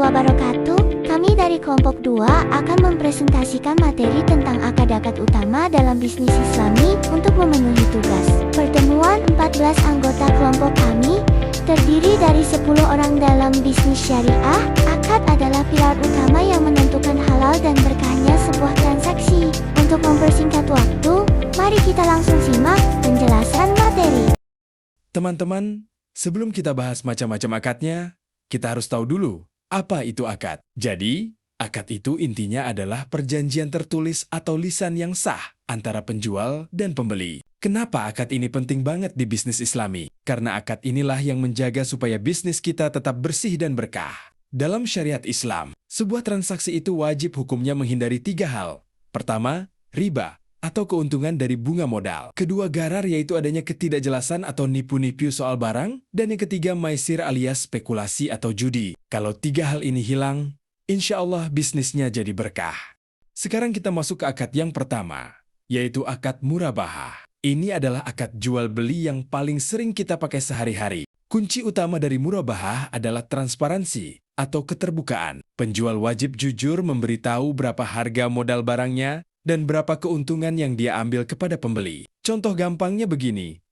wabarakatuh. Kami dari kelompok 2 akan mempresentasikan materi tentang akad-akad utama dalam bisnis Islami untuk memenuhi tugas. Pertemuan 14 anggota kelompok kami terdiri dari 10 orang dalam bisnis syariah. Akad adalah pilar utama yang menentukan halal dan berkahnya sebuah transaksi. Untuk mempersingkat waktu, mari kita langsung simak penjelasan materi. Teman-teman, sebelum kita bahas macam-macam akadnya, kita harus tahu dulu apa itu akad. Jadi, akad itu intinya adalah perjanjian tertulis atau lisan yang sah antara penjual dan pembeli. Kenapa akad ini penting banget di bisnis Islami? Karena akad inilah yang menjaga supaya bisnis kita tetap bersih dan berkah. Dalam syariat Islam, sebuah transaksi itu wajib hukumnya menghindari 3 hal. Pertama, riba atau keuntungan dari bunga modal. Kedua, gharar, yaitu adanya ketidakjelasan atau nipu-nipu soal barang. Dan yang ketiga, maisir alias spekulasi atau judi. Kalau 3 hal ini hilang, insya Allah bisnisnya jadi berkah. Sekarang kita masuk ke akad yang pertama, yaitu akad murabahah. Ini adalah akad jual beli yang paling sering kita pakai sehari-hari. Kunci utama dari murabahah adalah transparansi atau keterbukaan. Penjual wajib jujur memberitahu berapa harga modal barangnya dan berapa keuntungan yang dia ambil kepada pembeli. Contoh gampangnya begini.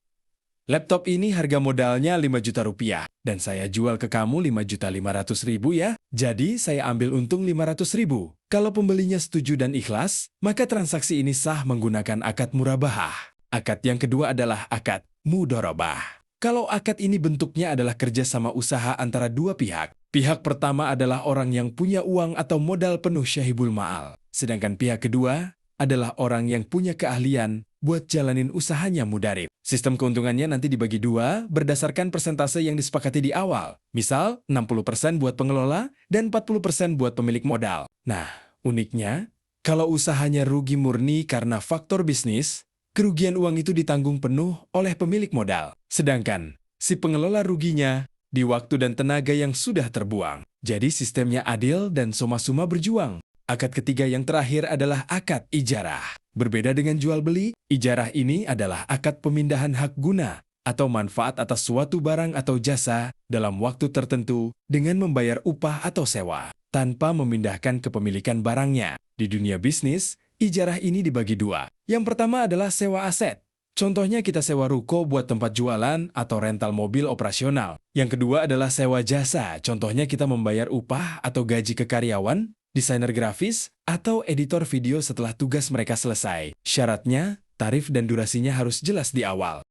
Laptop ini harga modalnya 5 juta rupiah dan saya jual ke kamu 5.500.000 ya. Jadi saya ambil untung 500.000. Kalau pembelinya setuju dan ikhlas, maka transaksi ini sah menggunakan akad murabahah. Akad yang kedua adalah akad mudharabah. Kalau akad ini bentuknya adalah kerjasama usaha antara 2 pihak. Pihak pertama adalah orang yang punya uang atau modal penuh syahibul ma'al. Sedangkan pihak kedua adalah orang yang punya keahlian buat jalanin usahanya mudarib. Sistem keuntungannya nanti dibagi 2 berdasarkan persentase yang disepakati di awal. Misal, 60% buat pengelola dan 40% buat pemilik modal. Nah, uniknya, kalau usahanya rugi murni karena faktor bisnis, kerugian uang itu ditanggung penuh oleh pemilik modal. Sedangkan, si pengelola ruginya di waktu dan tenaga yang sudah terbuang. Jadi sistemnya adil dan soma-soma berjuang. Akad ketiga yang terakhir adalah akad ijarah. Berbeda dengan jual beli, ijarah ini adalah akad pemindahan hak guna atau manfaat atas suatu barang atau jasa dalam waktu tertentu dengan membayar upah atau sewa, tanpa memindahkan kepemilikan barangnya. Di dunia bisnis, ijarah ini dibagi 2. Yang pertama adalah sewa aset. Contohnya kita sewa ruko buat tempat jualan atau rental mobil operasional. Yang kedua adalah sewa jasa. Contohnya kita membayar upah atau gaji ke karyawan, desainer grafis, atau editor video setelah tugas mereka selesai. Syaratnya, tarif dan durasinya harus jelas di awal.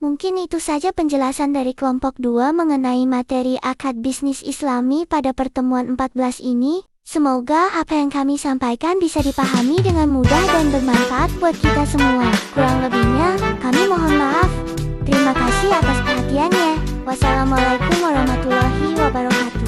Mungkin itu saja penjelasan dari kelompok 2 mengenai materi akad bisnis Islami pada pertemuan 14 ini. Semoga apa yang kami sampaikan bisa dipahami dengan mudah dan bermanfaat buat kita semua. Kurang lebihnya, kami mohon maaf. Terima kasih atas perhatiannya. Wassalamualaikum warahmatullahi wabarakatuh.